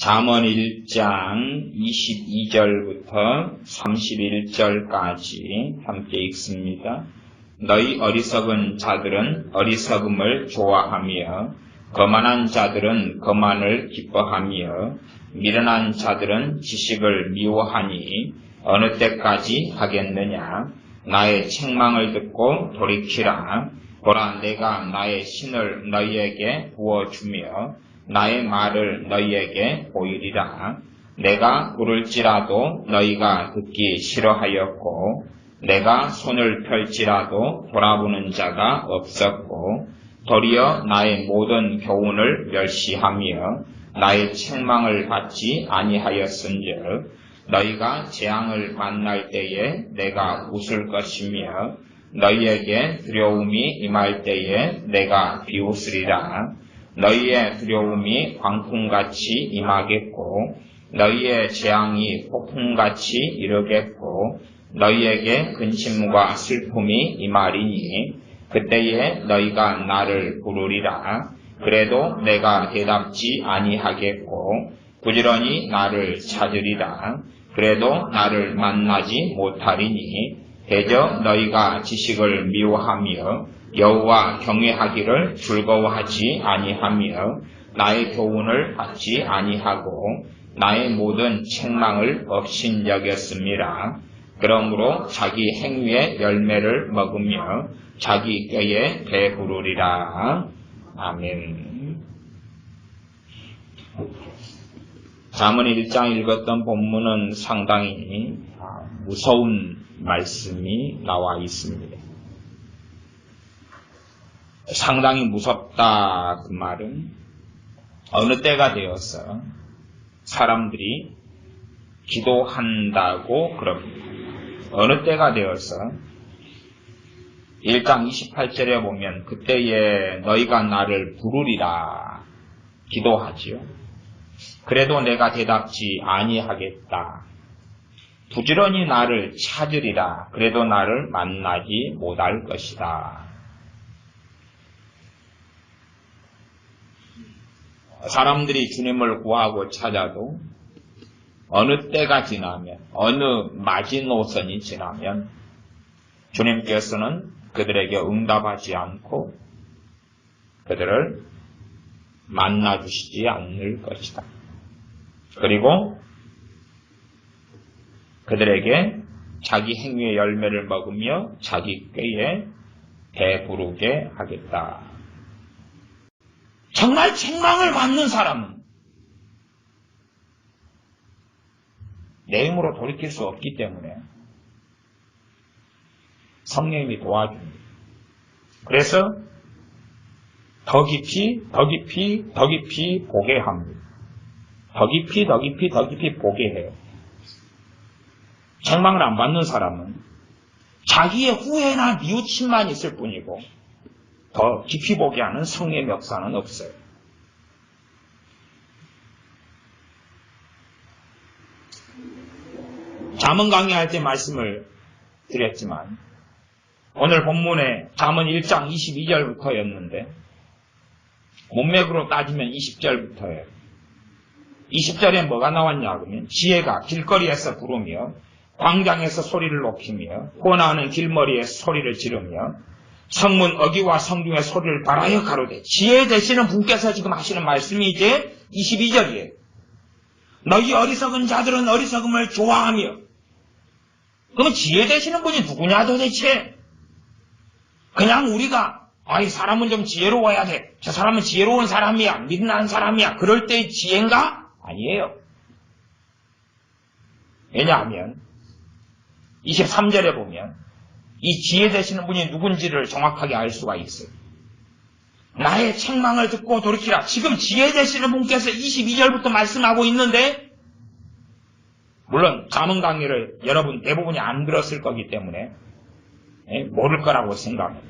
잠언 1장 22절부터 31절까지 함께 읽습니다. 너희 어리석은 자들은 어리석음을 좋아하며 거만한 자들은 거만을 기뻐하며 미련한 자들은 지식을 미워하니 어느 때까지 하겠느냐. 나의 책망을 듣고 돌이키라. 보라, 내가 나의 신을 너희에게 부어주며 나의 말을 너희에게 보이리라. 내가 부를지라도 너희가 듣기 싫어하였고 내가 손을 펼지라도 돌아보는 자가 없었고 도리어 나의 모든 교훈을 멸시하며 나의 책망을 받지 아니하였은즉 너희가 재앙을 만날 때에 내가 웃을 것이며 너희에게 두려움이 임할 때에 내가 비웃으리라. 너희의 두려움이 광풍같이 임하겠고 너희의 재앙이 폭풍같이 이르겠고 너희에게 근심과 슬픔이 임하리니 그때에 너희가 나를 부르리라. 그래도 내가 대답지 아니하겠고 부지런히 나를 찾으리라. 그래도 나를 만나지 못하리니 대저 너희가 지식을 미워하며 여호와 경외하기를 즐거워하지 아니하며 나의 교훈을 받지 아니하고 나의 모든 책망을 업신여겼음이라. 그러므로 자기 행위의 열매를 먹으며 자기 꾀에 배부르리라. 아멘. 잠언 1장 읽었던 본문은 상당히 무서운 말씀이 나와 있습니다. 상당히 무섭다 그 말은 어느 때가 되어서 사람들이 기도한다고 그럽니다. 어느 때가 되어서 1장 28절에 보면 그때에 너희가 나를 부르리라 기도하지요. 그래도 내가 대답지 아니하겠다. 부지런히 나를 찾으리라. 그래도 나를 만나지 못할 것이다. 사람들이 주님을 구하고 찾아도 어느 때가 지나면, 어느 마지노선이 지나면 주님께서는 그들에게 응답하지 않고 그들을 만나주시지 않을 것이다. 그리고 그들에게 자기 행위의 열매를 먹으며 자기 꾀에 배부르게 하겠다. 정말 책망을 받는 사람은 내 힘으로 돌이킬 수 없기 때문에 성령님이 도와줍니다. 그래서 더 깊이 보게 합니다. 더 깊이 보게 해요. 책망을 안 받는 사람은 자기의 후회나 뉘우침만 있을 뿐이고 더 깊이 보게 하는 성령의 역사는 없어요. 잠언 강의할 때 말씀을 드렸지만 오늘 본문에 잠언 1장 22절부터였는데 문맥으로 따지면 20절부터예요. 20절에 뭐가 나왔냐 그러면 지혜가 길거리에서 부르며 광장에서 소리를 높이며 호나는 길머리에 소리를 지르며 성문 어귀와 성중의 소리를 발하여 가로되. 지혜 되시는 분께서 지금 하시는 말씀이 이제 22절이에요. 너희 어리석은 자들은 어리석음을 좋아하며. 그러면 지혜 되시는 분이 누구냐 도대체? 그냥 우리가 이 사람은 좀 지혜로워야 돼. 저 사람은 지혜로운 사람이야. 믿는 사람이야. 그럴 때의 지혜인가? 아니에요. 왜냐하면 23절에 보면 이 지혜 되시는 분이 누군지를 정확하게 알 수가 있어요. 나의 책망을 듣고 돌이키라. 지금 지혜 되시는 분께서 22절부터 말씀하고 있는데 물론 잠언 강의를 여러분 대부분이 안 들었을 거기 때문에 모를 거라고 생각합니다.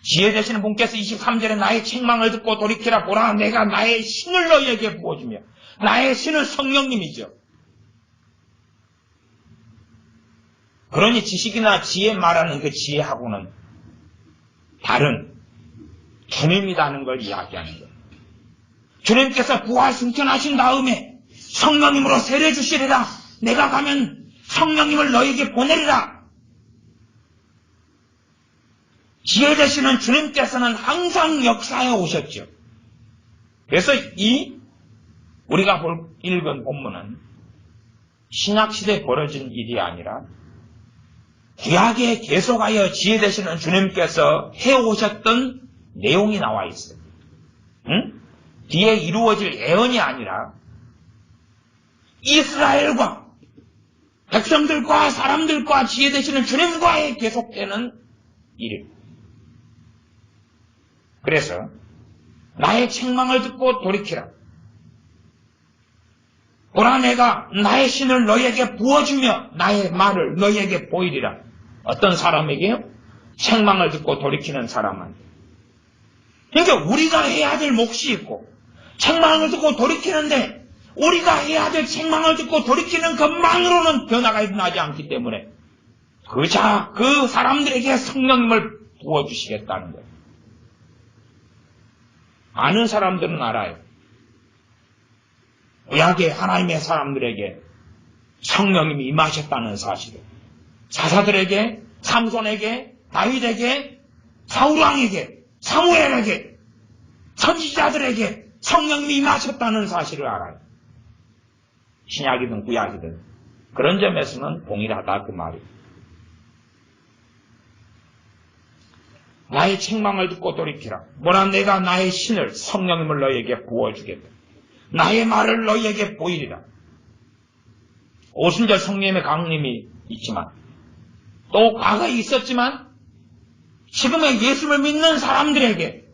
지혜 되시는 분께서 23절에 나의 책망을 듣고 돌이키라. 보라, 내가 나의 신을 너희에게 부어주며. 나의 신은 성령님이죠. 그러니 지식이나 지혜 말하는 그 지혜하고는 다른 주님이라는 걸 이야기하는 거예요. 주님께서 부활 승천하신 다음에 성령님으로 세례 주시리라. 내가 가면 성령님을 너에게 보내리라. 지혜 되시는 주님께서는 항상 역사에 오셨죠. 그래서 우리가 읽은 본문은 신약시대에 벌어진 일이 아니라 구약에 계속하여 지혜 되시는 주님께서 해오셨던 내용이 나와 있어요. 뒤에 이루어질 예언이 아니라 이스라엘과 백성들과 사람들과 지혜 되시는 주님과의 계속되는 일입니다. 그래서 나의 책망을 듣고 돌이키라. 보라, 내가 나의 신을 너희에게 부어주며 나의 말을 너희에게 보이리라. 어떤 사람에게요? 책망을 듣고 돌이키는 사람한테. 그러니까 우리가 해야 될 몫이 있고 책망을 듣고 돌이키는데 우리가 해야 될 책망을 듣고 돌이키는 것만으로는 변화가 일어나지 않기 때문에 그 사람들에게 성령님을 부어주시겠다는 거예요. 아는 사람들은 알아요. 구약의 하나님의 사람들에게 성령님이 임하셨다는 사실을, 사사들에게, 삼손에게, 다윗에게, 사울왕에게, 사무엘에게, 선지자들에게 성령님이 임하셨다는 사실을 알아요. 신약이든 구약이든 그런 점에서는 동일하다 그 말이에요. 나의 책망을 듣고 돌이키라. 뭐라, 내가 나의 신을 성령님을 너희에게 부어주겠다. 나의 말을 너희에게 보이리라. 오순절 성령님의 강림이 있지만 또 과거에 있었지만 지금의 예수를 믿는 사람들에게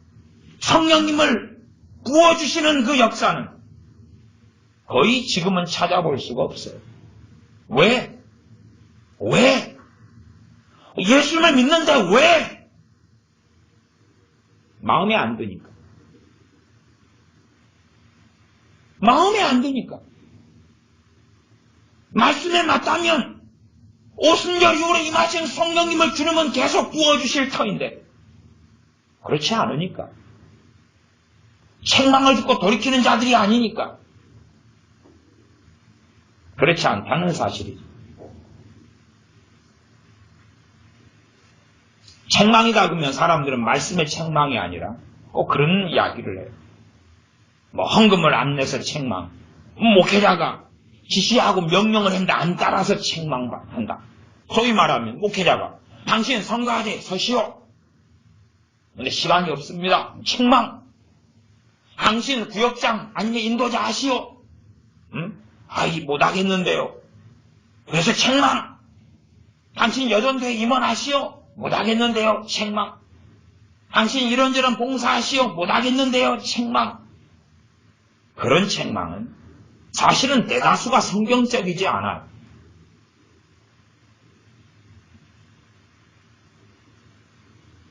성령님을 부어주시는 그 역사는 거의 지금은 찾아볼 수가 없어요. 왜? 예수를 믿는데 왜? 마음에 안 드니까. 마음에 안 드니까. 말씀에 맞다면 오순절 이후로 임하신 성령님을 주님은 계속 부어주실 터인데 그렇지 않으니까. 책망을 듣고 돌이키는 자들이 아니니까. 그렇지 않다는 사실이죠. 책망이다 그러면 사람들은 말씀의 책망이 아니라 꼭 그런 이야기를 해요. 헌금을 안 내서 책망. 목회자가 지시하고 명령을 했는데 안 따라서 책망한다. 소위 말하면 목회자가 당신 성가대 서시오. 근데 시간이 없습니다. 책망. 당신 구역장 아니면 인도자 하시오. 못하겠는데요. 그래서 책망. 당신 여전도에 임원하시오. 못하겠는데요. 책망. 당신 이런저런 봉사하시오. 못하겠는데요. 책망. 그런 책망은 사실은 대다수가 성경적이지 않아요.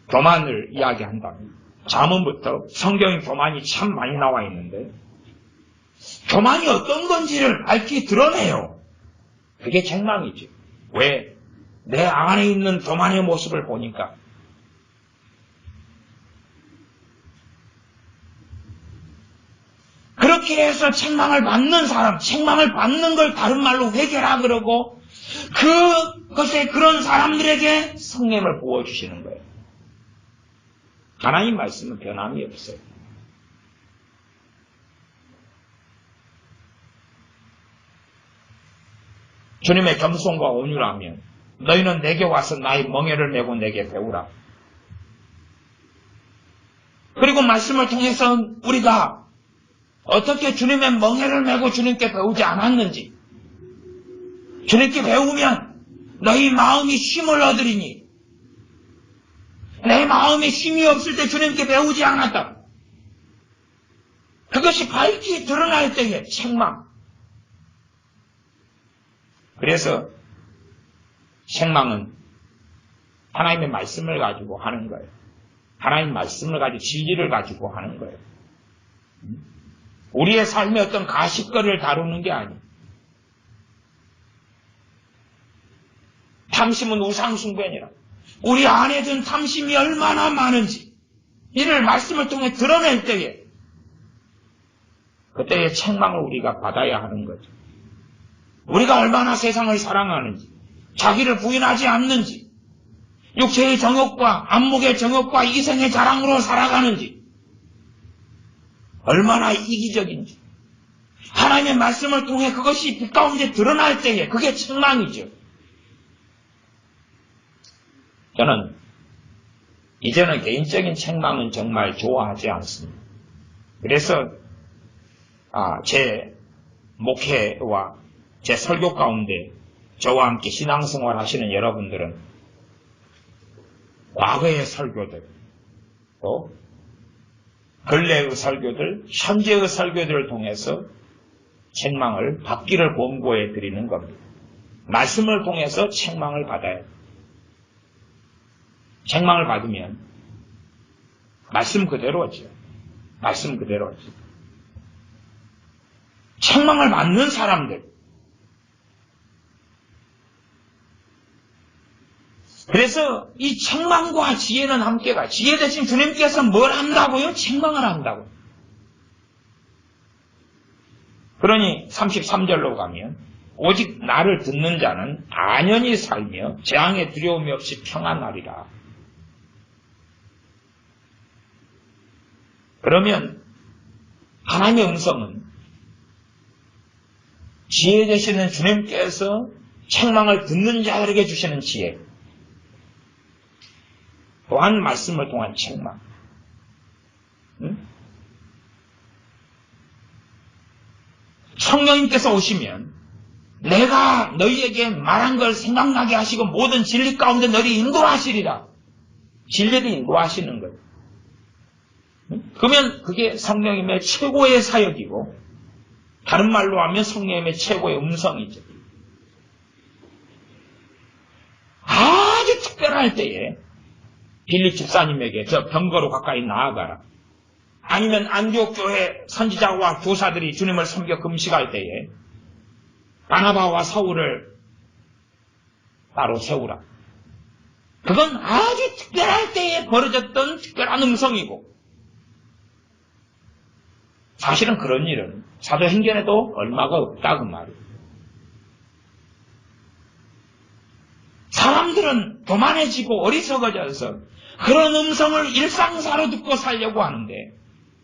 교만을 이야기한다면 잠언부터 성경에 교만이 참 많이 나와 있는데 교만이 어떤 건지를 밝히 드러내요. 그게 책망이지. 왜? 내 안에 있는 교만의 모습을 보니까. 그렇게 해서 책망을 받는 사람, 책망을 받는 걸 다른 말로 회개라 그러고 그런 사람들에게 성령을 부어주시는 거예요. 하나님 말씀은 변함이 없어요. 주님의 겸손과 온유라면 너희는 내게 와서 나의 멍에를 메고 내게 배우라. 그리고 말씀을 통해서 우리가 어떻게 주님의 멍에를 메고 주님께 배우지 않았는지, 주님께 배우면 너희 마음이 쉼을 얻으리니 내 마음에 쉼이 없을 때 주님께 배우지 않았다. 그것이 밝히 드러날 때에 책망. 그래서 책망은 하나님의 말씀을 가지고 하는 거예요. 하나님 말씀을 가지고 진리를 가지고 하는 거예요. 우리의 삶의 어떤 가십거리를 다루는 게 아니에요. 탐심은 우상숭배니라. 우리 안에 든 탐심이 얼마나 많은지 이를 말씀을 통해 드러낼 때에 그때의 책망을 우리가 받아야 하는 거죠. 우리가 얼마나 세상을 사랑하는지, 자기를 부인하지 않는지, 육체의 정욕과 안목의 정욕과 이생의 자랑으로 살아가는지, 얼마나 이기적인지, 하나님의 말씀을 통해 그것이 빛 가운데 드러날 때에 그게 책망이죠. 저는 이제는 개인적인 책망은 정말 좋아하지 않습니다. 그래서 제 목회와 제 설교 가운데 저와 함께 신앙생활 하시는 여러분들은 과거의 설교들, 또 근래의 설교들, 현재의 설교들을 통해서 책망을 받기를 권고해 드리는 겁니다. 말씀을 통해서 책망을 받아야 해요. 책망을 받으면 말씀 그대로죠. 말씀 그대로죠. 책망을 받는 사람들, 그래서 이 책망과 지혜는 함께가. 지혜 대신 주님께서 뭘 한다고요? 책망을 한다고. 그러니 33절로 가면 오직 나를 듣는 자는 안연히 살며 재앙의 두려움이 없이 평안하리라. 그러면 하나님의 음성은 지혜 되시는 주님께서 책망을 듣는 자들에게 주시는 지혜, 또한 말씀을 통한 책망. 성령님께서 오시면 내가 너희에게 말한 걸 생각나게 하시고 모든 진리 가운데 너희 인도하시리라. 진리를 인도하시는 거예요. 그러면 그게 성령님의 최고의 사역이고, 다른 말로 하면 성령님의 최고의 음성이죠. 아주 특별할 때에 빌립 집사님에게 저 병거로 가까이 나아가라. 아니면 안디옥 교회 선지자와 교사들이 주님을 섬겨 금식할 때에 바나바와 사울을 따로 세우라. 그건 아주 특별할 때에 벌어졌던 특별한 음성이고, 사실은 그런 일은 사도행전에도 얼마가 없다 그 말이에요. 사람들은 교만해지고 어리석어져서 그런 음성을 일상사로 듣고 살려고 하는데,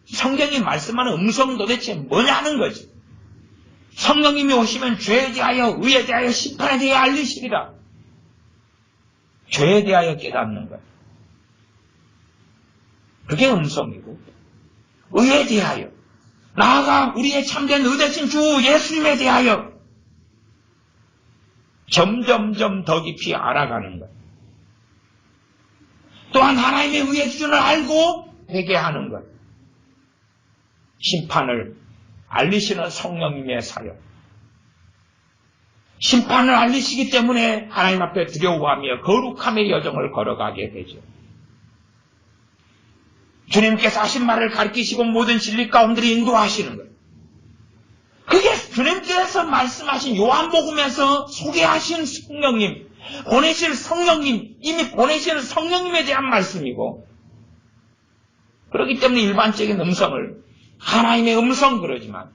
성경이 말씀하는 음성은 도대체 뭐냐는 거지. 성령님이 오시면 죄에 대하여, 의에 대하여, 심판에 대하여 알리시리라. 죄에 대하여 깨닫는 것, 그게 음성이고, 의에 대하여, 나아가 우리의 참된 의대신 주 예수님에 대하여 점점점 더 깊이 알아가는 것, 또한 하나님의 의의 기준을 알고 회개하는 것, 심판을 알리시는 성령님의 사역. 심판을 알리시기 때문에 하나님 앞에 두려워하며 거룩함의 여정을 걸어가게 되죠. 주님께서 하신 말을 가르치시고 모든 진리 가운데 인도하시는 것. 그게 주님께서 말씀하신 요한복음에서 소개하신 성령님, 보내실 성령님, 이미 보내실 성령님에 대한 말씀이고, 그렇기 때문에 일반적인 음성을 하나님의 음성 그러지만,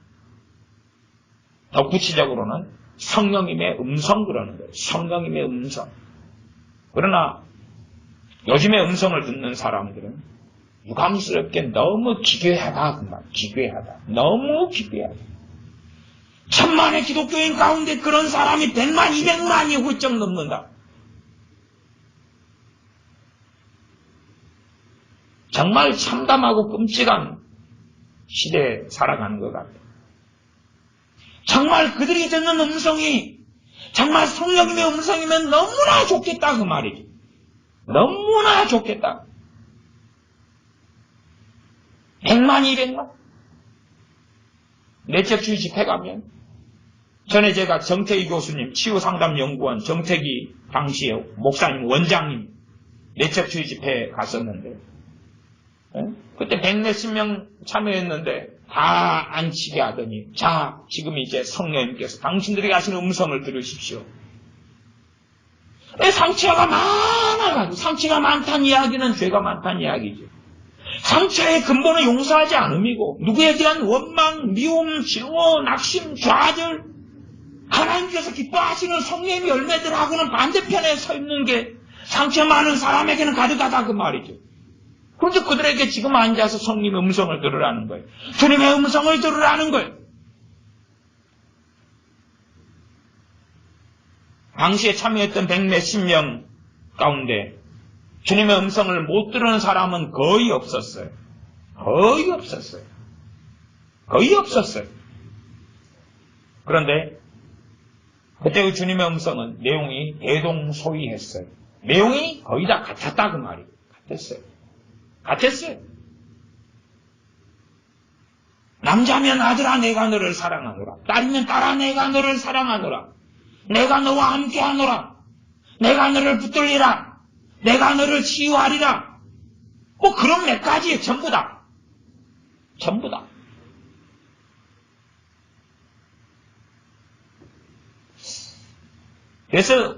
더 구체적으로는 성령님의 음성 그러는 거예요. 성령님의 음성. 그러나 요즘의 음성을 듣는 사람들은 유감스럽게 너무 기괴하다 그 말. 기괴하다. 너무 기괴하다. 천만의 기독교인 가운데 그런 사람이 100만, 200만이 훌쩍 넘는다. 정말 참담하고 끔찍한 시대에 살아가는 것 같아요. 정말 그들이 듣는 음성이 정말 성령님의 음성이면 너무나 좋겠다 그 말이지. 너무나 좋겠다. 100만, 200만. 내적주의 집회 가면, 전에 제가 정태기 교수님, 치유상담연구원 정태기 당시에 목사님, 원장님 내적주의 집회에 갔었는데, 그때 100몇십 명 참여했는데 다 안치게 하더니, 자, 지금 이제 성령님께서 당신들에게 하시는 음성을 들으십시오. 상처가 많아가지고, 상처가 많다는 이야기는 죄가 많다는 이야기죠. 상처의 근본은 용서하지 않음이고 누구에 대한 원망, 미움, 증오, 낙심, 좌절, 하나님께서 기뻐하시는 성령의 열매들하고는 반대편에 서 있는 게 상처 많은 사람에게는 가득하다 그 말이죠. 그런데 그들에게 지금 앉아서 성령의 음성을 들으라는 거예요. 주님의 음성을 들으라는 거예요. 당시에 참여했던 100몇십 명 가운데 주님의 음성을 못 들은 사람은 거의 없었어요. 거의 없었어요. 거의 없었어요. 그런데 그때의 주님의 음성은 내용이 대동소이했어요. 내용이 거의 다 같았다 그 말이에요. 같았어요. 같았어요. 남자면 아들아 내가 너를 사랑하노라. 딸이면 딸아 내가 너를 사랑하노라. 내가 너와 함께하노라. 내가 너를 붙들리라. 내가 너를 치유하리라. 뭐 그런 몇 가지에 전부 다. 전부 다. 그래서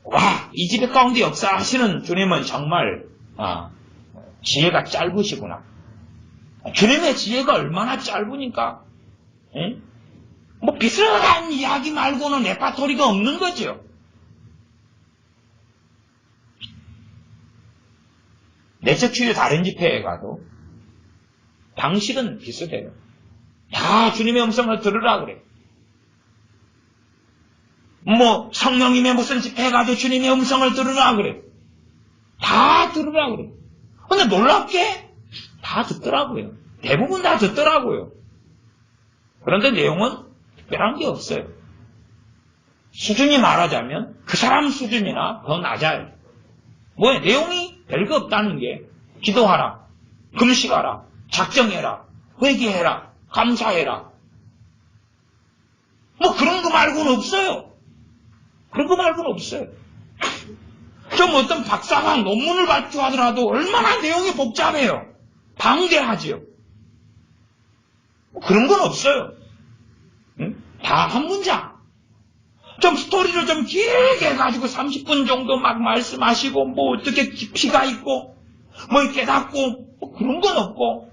와, 이 집의 가운데 역사하시는 주님은 정말 지혜가 짧으시구나. 주님의 지혜가 얼마나 짧으니까 뭐 비슷한 이야기 말고는 레파토리가 없는 거죠. 내적 치유 다른 집회에 가도 방식은 비슷해요. 다 주님의 음성을 들으라 그래. 뭐 성령님의 무슨 집회에 가도 주님의 음성을 들으라 그래. 다 들으라 그래. 근데 놀랍게 다 듣더라고요. 대부분 다 듣더라고요. 그런데 내용은 특별한 게 없어요. 수준이 말하자면 그 사람 수준이나 더 낮아요. 뭐야? 내용이 별거 없다는 게 기도하라, 금식하라, 작정해라, 회개해라, 감사해라. 뭐 그런 거 말고는 없어요. 그런 거 말고는 없어요. 좀 어떤 박사가 논문을 발표하더라도 얼마나 내용이 복잡해요. 방대하죠. 그런 건 없어요. 다 한 문장. 좀 스토리를 좀 길게 해가지고 30분 정도 막 말씀하시고 뭐 어떻게 깊이가 있고 뭐 깨닫고 뭐 그런 건 없고.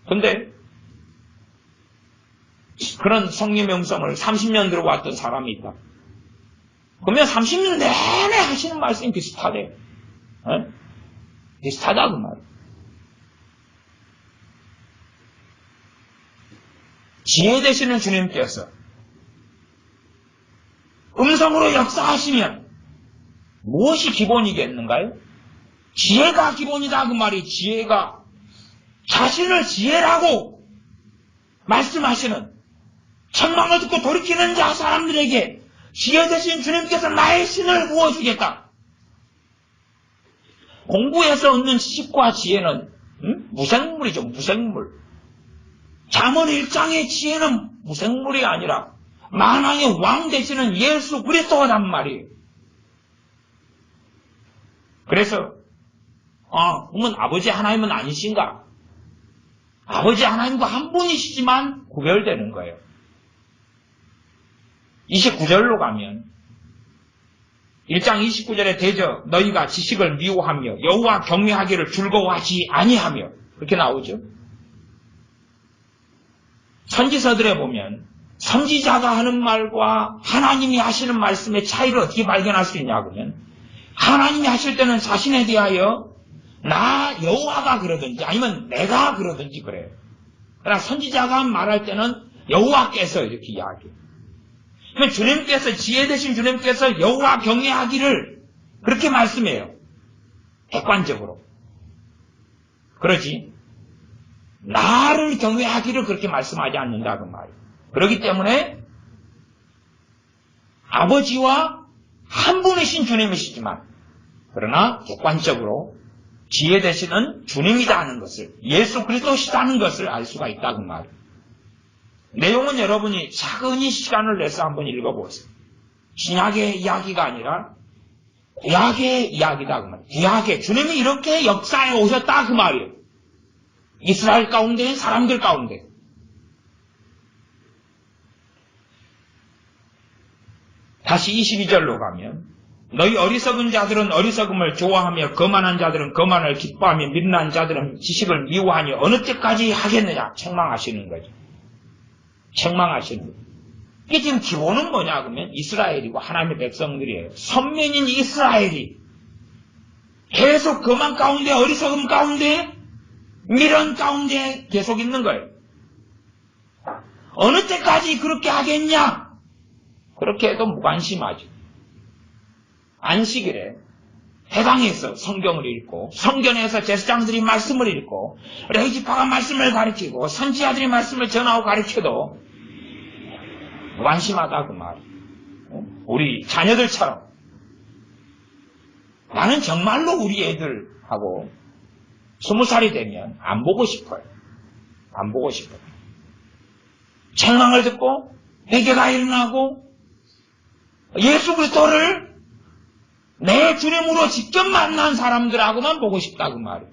근데 그런 성령의 음성을 30년 들어왔던 사람이 있다. 그러면 30년 내내 하시는 말씀이 비슷하대요. 비슷하다 그 말. 지혜 되시는 주님께서 음성으로 역사하시면 무엇이 기본이겠는가요? 지혜가 기본이다 그 말이. 지혜가 자신을 지혜라고 말씀하시는 책망을 듣고 돌이키는 자 사람들에게 지혜 되신 주님께서 나의 신을 부어주겠다. 공부해서 얻는 지식과 지혜는 무생물이죠. 무생물. 잠언 1장의 지혜는 무생물이 아니라 만왕의 왕 되시는 예수 그리스도란 말이에요. 그래서 그러면 아버지 하나님은 아니신가? 아버지 하나님과 한 분이시지만 구별되는 거예요. 29절로 가면 1장 29절에 대저 너희가 지식을 미워하며 여호와 경외하기를 즐거워하지 아니하며 그렇게 나오죠. 선지서들에 보면 선지자가 하는 말과 하나님이 하시는 말씀의 차이를 어떻게 발견할 수 있냐 그러면 하나님이 하실 때는 자신에 대하여 나 여호와가 그러든지 아니면 내가 그러든지 그래요. 그러나 선지자가 말할 때는 여호와께서 이렇게 이야기해요. 그러면 주님께서 지혜 되신 주님께서 여호와 경외하기를 그렇게 말씀해요. 객관적으로. 그러지 나를 경외하기를 그렇게 말씀하지 않는다 그 말이에요. 그렇기 때문에 아버지와 한 분이신 주님이시지만 그러나 객관적으로 지혜 되시는 주님이다 하는 것을 예수 그리스도시다는 것을 알 수가 있다 그 말이에요. 내용은 여러분이 차근히 시간을 내서 한번 읽어보세요. 신약의 이야기가 아니라 구약의 이야기다 그 말이에요. 구약의 주님이 이렇게 역사에 오셨다 그 말이에요. 이스라엘 가운데 사람들 가운데. 다시 22절로 가면 너희 어리석은 자들은 어리석음을 좋아하며 거만한 자들은 거만을 기뻐하며 미련한 자들은 지식을 미워하니 어느 때까지 하겠느냐. 책망하시는 거죠. 책망하시는 거죠. 이게 지금 기본은 뭐냐 그러면 이스라엘이고 하나님의 백성들이에요. 선민인 이스라엘이 계속 거만 가운데 어리석음 가운데 미련 가운데 계속 있는 거예요. 어느 때까지 그렇게 하겠냐? 그렇게 해도 무관심하죠. 안식일에 해당해서 성경을 읽고 성전에서 제사장들이 말씀을 읽고 레위지파가 말씀을 가르치고 선지자들이 말씀을 전하고 가르쳐도 무관심하다 그 말이에요. 우리 자녀들처럼 나는 정말로 우리 애들하고 20살이 되면 안 보고 싶어요. 안 보고 싶어요. 책망을 듣고 회개가 일어나고 예수 그리스도를 내 주님으로 직접 만난 사람들하고만 보고 싶다 그 말이에요.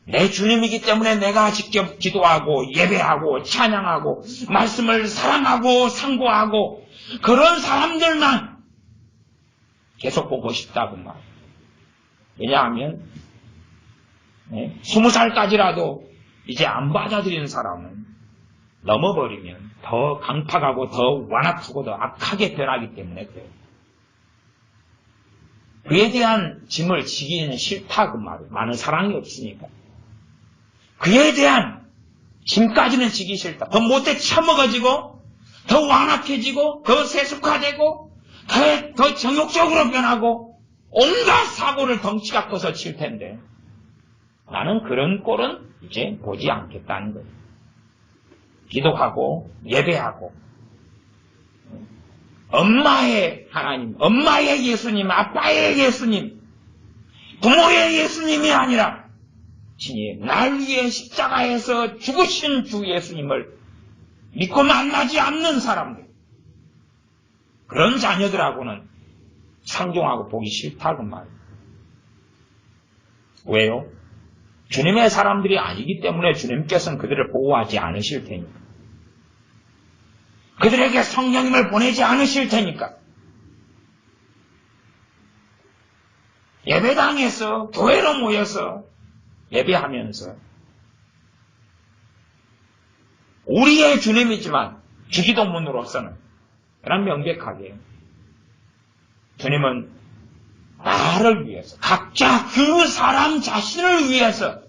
내 주님이기 때문에 내가 직접 기도하고 예배하고 찬양하고 말씀을 사랑하고 상고하고 그런 사람들만 계속 보고 싶다 그 말이에요. 왜냐하면 20살까지라도 이제 안 받아들이는 사람은 넘어버리면 더 강팍하고 더 완악하고 더 악하게 변하기 때문에 그래요. 그에 대한 짐을 지기는 싫다 그 말이에요. 많은 사랑이 없으니까. 그에 대한 짐까지는 지기 싫다. 더 못돼 처먹어지고 더 완악해지고 더 세속화되고 더 정욕적으로 변하고 온갖 사고를 덩치가 커서 칠 텐데 나는 그런 꼴은 이제 보지 않겠다는 거예요. 기도하고 예배하고 엄마의 하나님, 엄마의 예수님, 아빠의 예수님, 부모의 예수님이 아니라 친히 날 위해 십자가에서 죽으신 주 예수님을 믿고 만나지 않는 사람들, 그런 자녀들하고는 상종하고 보기 싫다고 말이에요. 왜요? 주님의 사람들이 아니기 때문에 주님께서는 그들을 보호하지 않으실 테니까. 그들에게 성령님을 보내지 않으실 테니까. 예배당에서 교회로 모여서 예배하면서 우리의 주님이지만 주기도문으로서는 그런 명백하게 주님은 나를 위해서 각자 그 사람 자신을 위해서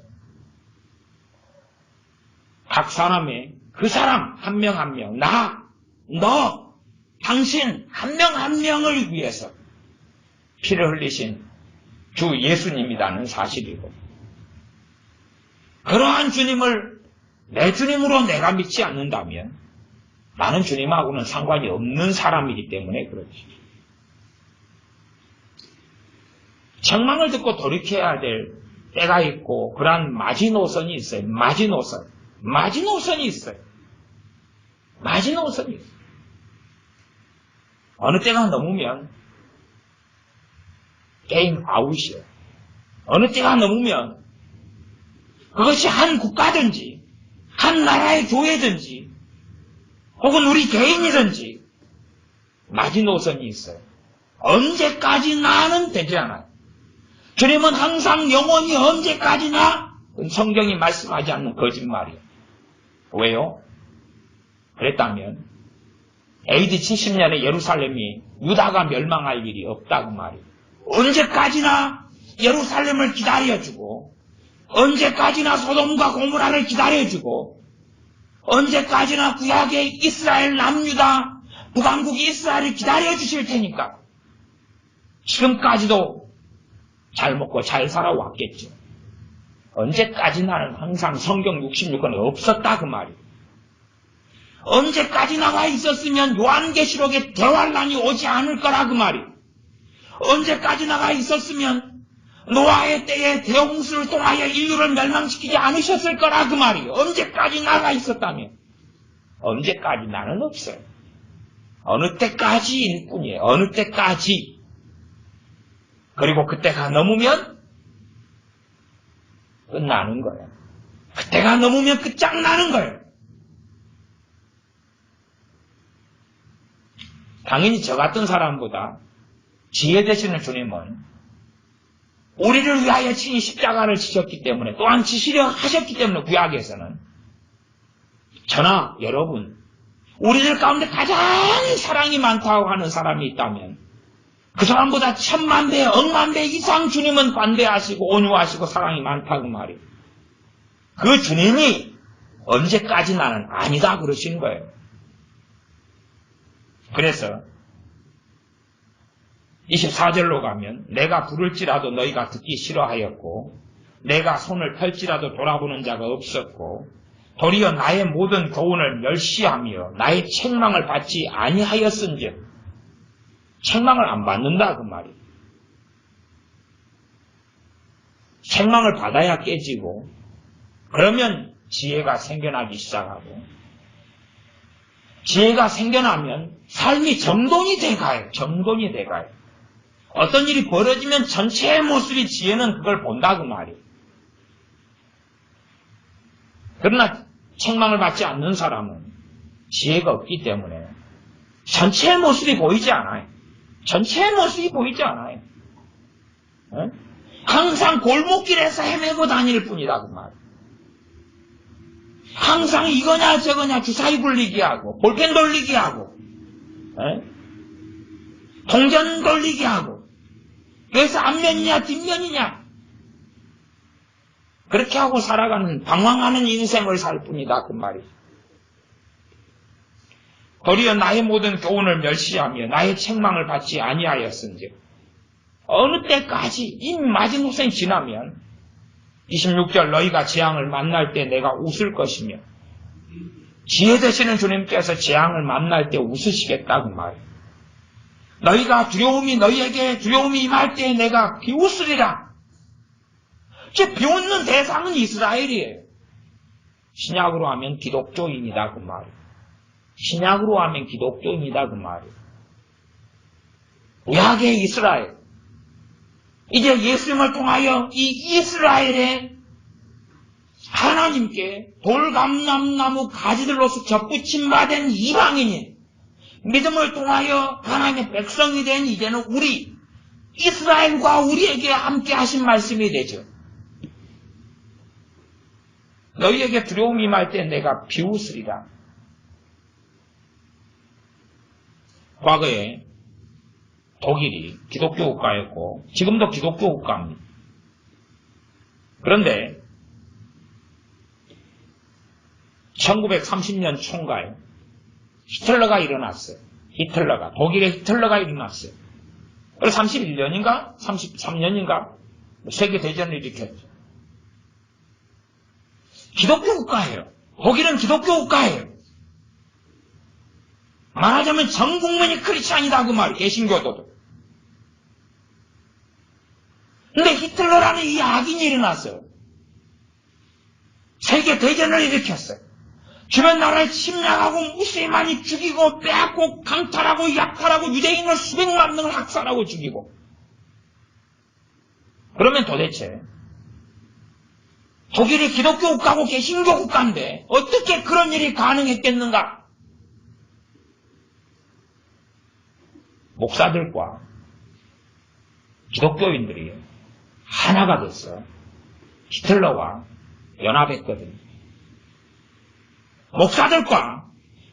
각 사람의 그 사람 한 명 한 명 나, 너, 당신 한 명 한 명을 위해서 피를 흘리신 주 예수님이라는 사실이고 그러한 주님을 내 주님으로 내가 믿지 않는다면 나는 주님하고는 상관이 없는 사람이기 때문에 그렇지. 책망을 듣고 돌이켜야 될 때가 있고 그러한 마지노선이 있어요. 마지노선이 있어요. 어느 때가 넘으면 게임 아웃이에요. 어느 때가 넘으면 그것이 한 국가든지 한 나라의 교회든지 혹은 우리 개인이든지 마지노선이 있어요. 언제까지나는 되지 않아요. 주님은 항상 영원히 언제까지나 성경이 말씀하지 않는 거짓말이에요. 왜요? 그랬다면 AD 70년에 예루살렘이 유다가 멸망할 일이 없다고 말이에요. 언제까지나 예루살렘을 기다려주고 언제까지나 소돔과 고모라를 기다려주고 언제까지나 구약의 이스라엘 남유다 북왕국 이스라엘을 기다려주실 테니까 지금까지도 잘 먹고 잘 살아왔겠죠. 언제까지나는 항상 성경 66권에 없었다 그 말이에요. 언제까지 나와 있었으면 요한계시록에 대환란이 오지 않을 거라 그 말이에요. 언제까지 나와 있었으면 노아의 때에 대홍수를 통하여 인류를 멸망시키지 않으셨을 거라 그 말이에요. 언제까지 나가 있었다면 언제까지 나는 없어요. 어느 때까지일 뿐이에요. 어느 때까지. 그리고 그때가 넘으면 끝나는 거예요. 그때가 넘으면 끝장나는 거예요. 당연히 저 같은 사람보다 지혜 되시는 주님은 우리를 위하여 친히 십자가를 지셨기 때문에, 또한 지시려 하셨기 때문에 구약에서는 저나 여러분, 우리들 가운데 가장 사랑이 많다고 하는 사람이 있다면 그 사람보다 1000만 배, 억만 배 이상 주님은 관대하시고 온유하시고 사랑이 많다고 말이에요. 그 주님이 언제까지 나는 아니다 그러신 거예요. 그래서 24절로 가면 내가 부를지라도 너희가 듣기 싫어하였고 내가 손을 펼지라도 돌아보는 자가 없었고 도리어 나의 모든 교훈을 멸시하며 나의 책망을 받지 아니하였은즉, 책망을 안 받는다 그 말이에요. 책망을 받아야 깨지고 그러면 지혜가 생겨나기 시작하고, 지혜가 생겨나면 삶이 정돈이 돼가요. 정돈이 돼가요. 어떤 일이 벌어지면 전체의 모습이 지혜는 그걸 본다 그 말이에요. 그러나 책망을 받지 않는 사람은 지혜가 없기 때문에 전체의 모습이 보이지 않아요. 전체의 모습이 보이지 않아요. 항상 골목길에서 헤매고 다닐 뿐이다 그 말이에요. 항상 이거냐 저거냐 주사위 굴리기 하고 볼펜 돌리기 하고 동전 돌리기 하고 여기서 앞면이냐 뒷면이냐 그렇게 하고 살아가는 방황하는 인생을 살 뿐이다 그 말이에요. 도리어 나의 모든 교훈을 멸시하며 나의 책망을 받지 아니하였은즉, 어느 때까지 이 마지노선이 지나면 26절 너희가 재앙을 만날 때 내가 웃을 것이며, 지혜 되시는 주님께서 재앙을 만날 때 웃으시겠다 그 말이에요. 너희가 너희에게 두려움이 임할 때 내가 비웃으리라. 저 비웃는 대상은 이스라엘이에요. 신약으로 하면 기독교인이다 그 말이에요. 신약으로 하면 기독교인이다 그 말이에요. 구약의 이스라엘. 이제 예수님을 통하여 이 이스라엘의 하나님께 돌감람나무 가지들로서 접붙임받은 이방인이 믿음을 통하여 하나님의 백성이 된 이제는 우리 이스라엘과 우리에게 함께 하신 말씀이 되죠. 너희에게 두려움이 임할 때 내가 비웃으리라. 과거에 독일이 기독교 국가였고 지금도 기독교 국가입니다. 그런데 1930년 총괄 히틀러가 일어났어요. 독일의 히틀러가 일어났어요. 그래서 31년인가 33년인가 세계대전을 일으켰죠. 기독교 국가예요. 독일은 기독교 국가예요. 말하자면 전 국민이 크리스찬이다 그 말이에요. 개신교도도. 근데 히틀러라는 이 악인이 일어났어요. 세계대전을 일으켰어요. 주변 나라를 침략하고 무수히 많이 죽이고 빼앗고 강탈하고 약탈하고 유대인을 수백만 명을 학살하고 죽이고. 그러면 도대체 독일이 기독교 국가고 개신교 국가인데 어떻게 그런 일이 가능했겠는가? 목사들과 기독교인들이 하나가 됐어. 히틀러와 연합했거든요. 목사들과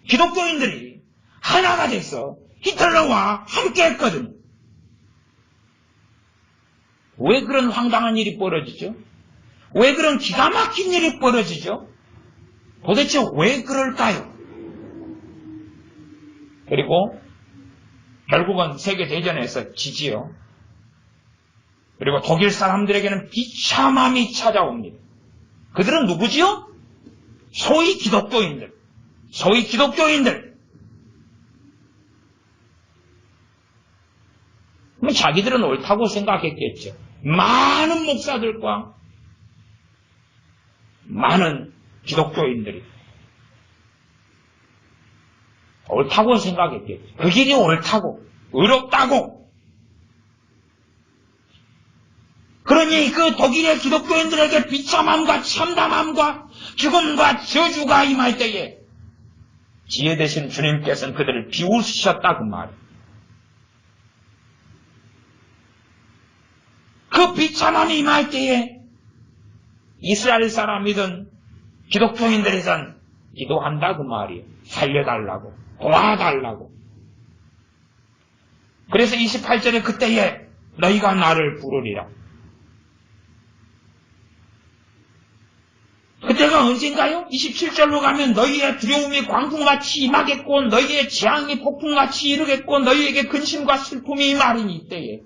기독교인들이 하나가 돼서 히틀러와 함께 했거든요. 왜 그런 황당한 일이 벌어지죠? 왜 그런 기가 막힌 일이 벌어지죠? 도대체 왜 그럴까요? 그리고 결국은 세계대전에서 지지요. 그리고 독일 사람들에게는 비참함이 찾아옵니다. 그들은 누구지요? 소위 기독교인들. 그럼 자기들은 옳다고 생각했겠죠. 많은 목사들과 많은 기독교인들이 옳다고 생각했겠죠. 그 길이 옳다고, 의롭다고. 그러니 그 독일의 기독교인들에게 비참함과 참담함과 죽음과 저주가 임할 때에 지혜 되신 주님께서는 그들을 비웃으셨다 그 말이에요. 비참함이 임할 때에 이스라엘 사람이든 기독교인들이든 기도한다 그 말이에요. 살려달라고, 도와달라고. 그래서 28절에 그때에 너희가 나를 부르리라. 그때가 언젠가요? 27절로 가면 너희의 두려움이 광풍같이 임하겠고 너희의 재앙이 폭풍같이 이르겠고 너희에게 근심과 슬픔이 임하리니 이때에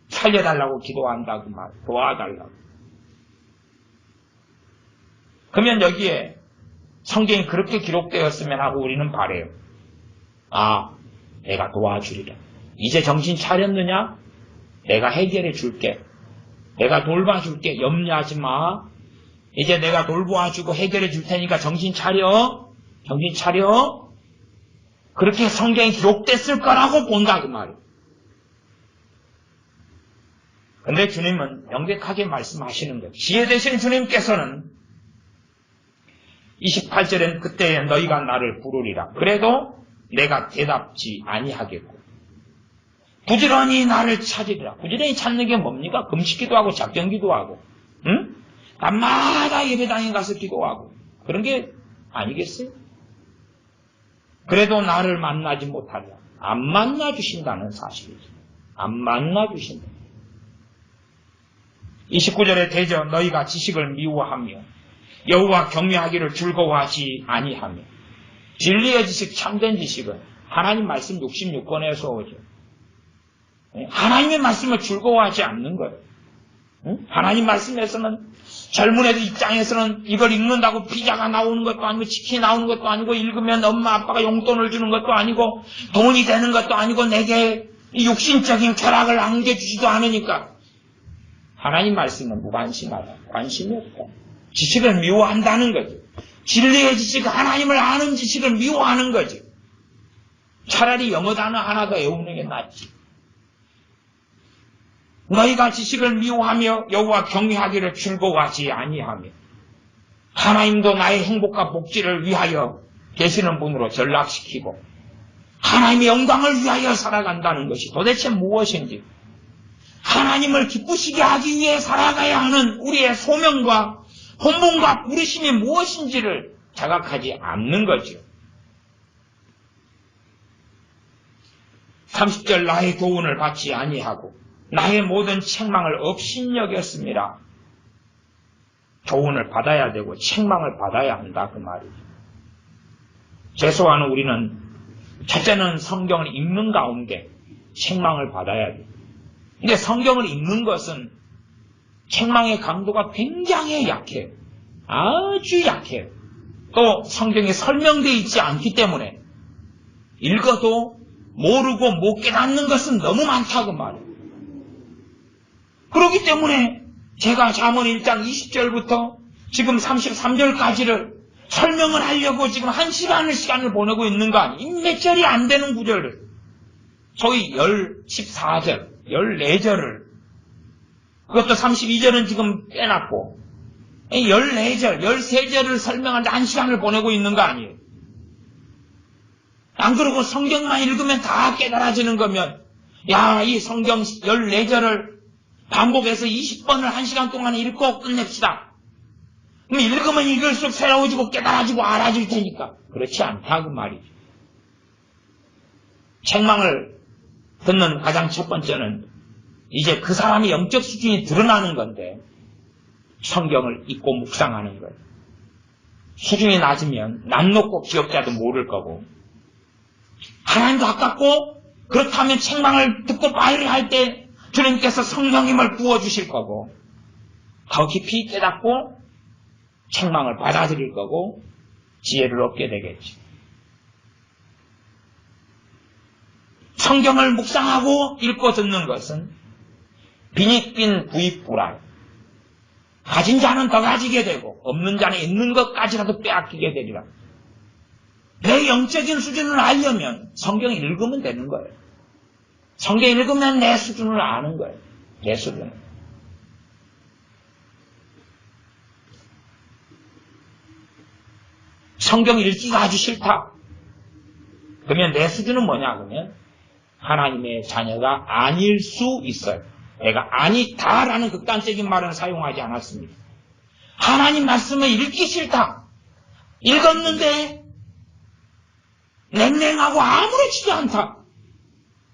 살려달라고 기도한다 그 말, 도와달라고. 그러면 여기에 성경이 그렇게 기록되었으면 하고 우리는 바래요. 아, 내가 도와주리라. 이제 정신 차렸느냐? 내가 해결해 줄게. 내가 돌봐줄게. 염려하지 마. 이제 내가 돌보아주고 해결해 줄 테니까 정신 차려. 정신 차려. 그렇게 성경이 기록됐을 거라고 본다 그 말이에요. 근데 주님은 명백하게 말씀하시는 거예요. 지혜 되신 주님께서는 28절엔 그때에 너희가 나를 부르리라. 그래도 내가 대답지 아니하겠고 부지런히 나를 찾으리라. 부지런히 찾는 게 뭡니까? 금식기도 하고 작정기도 하고 응? 밤마다 예배당에 가서 기도하고 그런 게 아니겠어요? 그래도 나를 만나지 못하리라. 안 만나주신다는 사실이죠. 안 만나주신다. 29절에 대저 너희가 지식을 미워하며 여호와 경외하기를 즐거워하지 아니하며. 진리의 지식, 참된 지식은 하나님 말씀 66권에서 오죠. 하나님의 말씀을 즐거워하지 않는 거예요. 하나님 말씀에서는 젊은 애들 입장에서는 이걸 읽는다고 피자가 나오는 것도 아니고 치킨이 나오는 것도 아니고 읽으면 엄마 아빠가 용돈을 주는 것도 아니고 돈이 되는 것도 아니고 내게 육신적인 쾌락을 안겨주지도 않으니까 하나님 말씀은 무관심하다. 관심이 없다. 지식을 미워한다는 거죠. 진리의 지식, 하나님을 아는 지식을 미워하는 거죠. 차라리 영어 단어 하나 더 외우는 게 낫지. 너희가 지식을 미워하며 여호와 경외하기를 즐거워하지 아니하며 하나님도 나의 행복과 복지를 위하여 계시는 분으로 전락시키고 하나님의 영광을 위하여 살아간다는 것이 도대체 무엇인지 하나님을 기쁘시게 하기 위해 살아가야 하는 우리의 소명과 본분과 부르심이 무엇인지를 자각하지 않는 거죠. 30절 나의 교훈을 받지 아니하고 나의 모든 책망을 업신여겼습니다. 교훈을 받아야 되고 책망을 받아야 한다 그 말이죠. 최소한 우리는 첫째는 성경을 읽는 가운데 책망을 받아야 돼요. 근데 성경을 읽는 것은 책망의 강도가 굉장히 약해요. 아주 약해요. 또 성경에 설명되어 있지 않기 때문에 읽어도 모르고 못 깨닫는 것은 너무 많다고 말이에요. 그렇기 때문에 제가 잠언 1장 20절부터 지금 33절까지를 설명을 하려고 지금 1시간을 보내고 있는 거 아니에요. 몇 절이 안 되는 구절을 소위 14절, 14절을 그것도 32절은 지금 빼놨고 14절, 13절을 설명하는데 1시간을 보내고 있는 거 아니에요. 안 그러고 성경만 읽으면 다 깨달아지는 거면 야, 이 성경 14절을 반복해서 20번을 1시간 동안 읽고 끝냅시다. 그럼 읽으면 읽을수록 새로워지고 깨달아지고 알아질 테니까. 그렇지 않다 그 말이죠. 책망을 듣는 가장 첫 번째는 이제 그 사람의 영적 수준이 드러나는 건데 성경을 읽고 묵상하는 거예요. 수준이 낮으면 남 놓고 기억자도 모를 거고 하나님도 아깝고 그렇다면 책망을 듣고 마이를 할 때 주님께서 성령님을 부어주실 거고 더 깊이 깨닫고 책망을 받아들일 거고 지혜를 얻게 되겠죠. 성경을 묵상하고 읽고 듣는 것은 빈익빈 부익부라. 가진 자는 더 가지게 되고 없는 자는 있는 것까지라도 빼앗기게 되리라. 내 영적인 수준을 알려면 성경을 읽으면 되는 거예요. 성경 읽으면 내 수준을 아는 거예요. 내 수준을. 성경 읽기가 아주 싫다. 그러면 내 수준은 뭐냐 그러면 하나님의 자녀가 아닐 수 있어요. 내가 아니다라는 극단적인 말은 사용하지 않았습니다. 하나님 말씀을 읽기 싫다. 읽었는데 냉랭하고 아무렇지도 않다.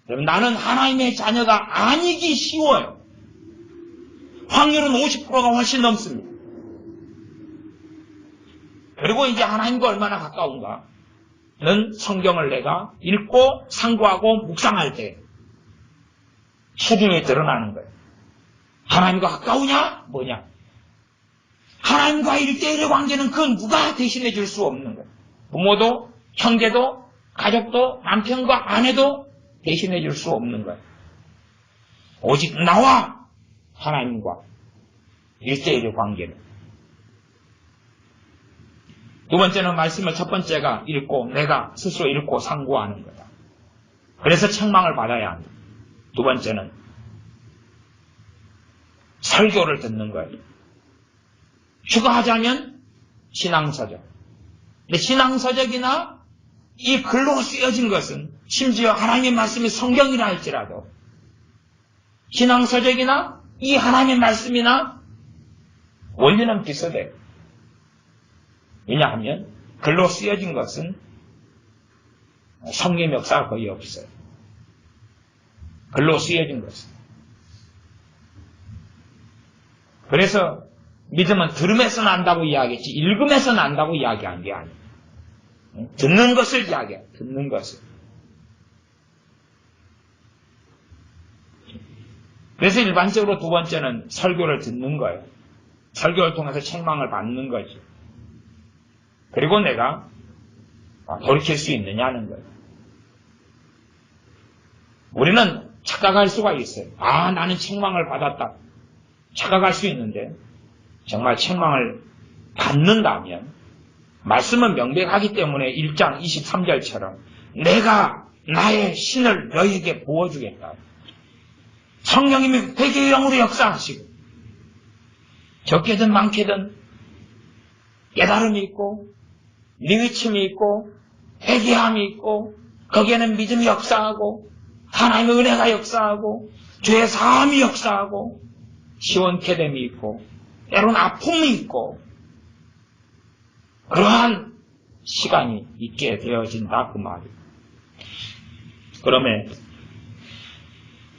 그럼 나는 하나님의 자녀가 아니기 쉬워요. 확률은 50%가 훨씬 넘습니다. 그리고 이제 하나님과 얼마나 가까운가? 는 성경을 내가 읽고 상고하고 묵상할 때 수준이 드러나는 거예요. 하나님과 가까우냐? 뭐냐? 하나님과 1대1의 관계는 그 누가 대신해 줄 수 없는 거예요. 부모도, 형제도, 가족도, 남편과 아내도 대신해 줄 수 없는 거예요. 오직 나와 하나님과 1대1의 관계는. 두 번째는 말씀을 첫 번째가 읽고 내가 스스로 읽고 상고하는 거다. 그래서 책망을 받아야 한다. 두 번째는 설교를 듣는 거예요. 추가하자면 신앙서적. 근데 신앙서적이나 이 글로 쓰여진 것은 심지어 하나님의 말씀이 성경이라 할지라도 신앙서적이나 이 하나님의 말씀이나 원리는 비슷해요. 왜냐하면 글로 쓰여진 것은 성경의 역사가 거의 없어요. 글로 쓰여진 것은. 그래서 믿음은 들음에서 난다고 이야기했지 읽음에서 난다고 이야기한 게 아니에요. 듣는 것을 이야기해요. 듣는 것을. 그래서 일반적으로 두 번째는 설교를 듣는 거예요. 설교를 통해서 책망을 받는 거지. 그리고 내가 돌이킬 수 있느냐는 거예요. 우리는 착각할 수가 있어요. 아, 나는 책망을 받았다. 착각할 수 있는데 정말 책망을 받는다면 말씀은 명백하기 때문에 1장 23절처럼 내가 나의 신을 너희에게 부어주겠다. 성령님이 회개의 영으로 역사하시고 적게든 많게든 깨달음이 있고 뉘우침이 있고 회개함이 있고 거기에는 믿음이 역사하고 하나님의 은혜가 역사하고 죄의 사함이 역사하고 시원케 됨이 있고 때로는 아픔이 있고 그러한 시간이 있게 되어진다 그 말이에요. 그러면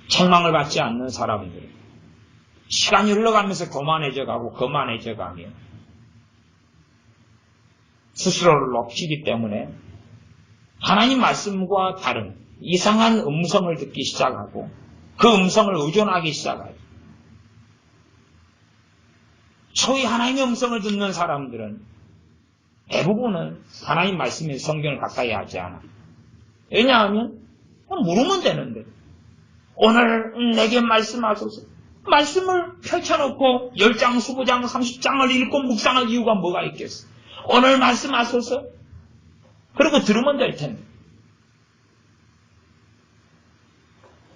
책망을 받지 않는 사람들 시간이 흘러가면서 교만해져 가고 거만해져 가며 스스로를 높이기 때문에 하나님 말씀과 다른 이상한 음성을 듣기 시작하고 그 음성을 의존하기 시작하죠. 소위 하나님의 음성을 듣는 사람들은 대부분은 하나님 말씀의 성경을 가까이 하지 않아. 왜냐하면 물으면 되는데 오늘 내게 말씀하소서. 말씀을 펼쳐놓고 10장, 20장, 30장을 읽고 묵상할 이유가 뭐가 있겠어. 오늘 말씀하소서. 그리고 들으면 될 텐데.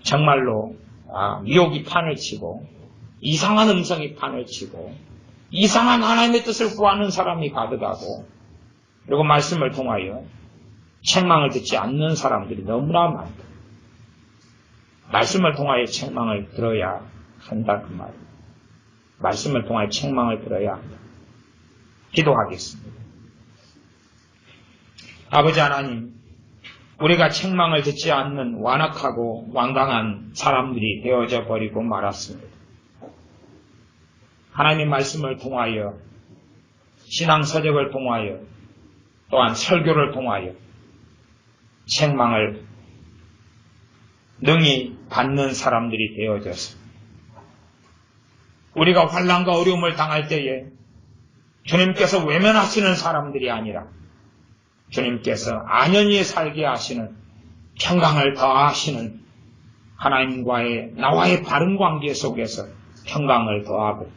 정말로 미혹이 판을 치고 이상한 음성이 판을 치고 이상한 하나님의 뜻을 구하는 사람이 가득하고 그리고 말씀을 통하여 책망을 듣지 않는 사람들이 너무나 많다. 말씀을 통하여 책망을 들어야 한다 그 말이에요. 말씀을 통하여 책망을 들어야 한다. 기도하겠습니다. 아버지 하나님, 우리가 책망을 듣지 않는 완악하고 완강한 사람들이 되어져 버리고 말았습니다. 하나님의 말씀을 통하여 신앙서적을 통하여 또한 설교를 통하여 책망을 능히 받는 사람들이 되어져서 우리가 환난과 어려움을 당할 때에 주님께서 외면하시는 사람들이 아니라 주님께서 안연히 살게 하시는 평강을 더하시는 하나님과의 나와의 바른 관계 속에서 평강을 더하고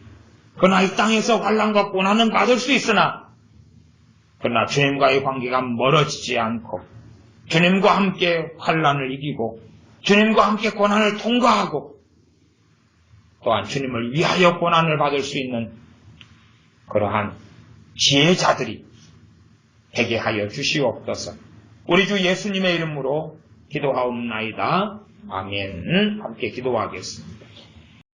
그러나 이 땅에서 환난과 고난은 받을 수 있으나 그러나 주님과의 관계가 멀어지지 않고 주님과 함께 환난을 이기고 주님과 함께 고난을 통과하고 또한 주님을 위하여 고난을 받을 수 있는 그러한 지혜자들이 되게 하여 주시옵소서. 우리 주 예수님의 이름으로 기도하옵나이다. 아멘. 함께 기도하겠습니다.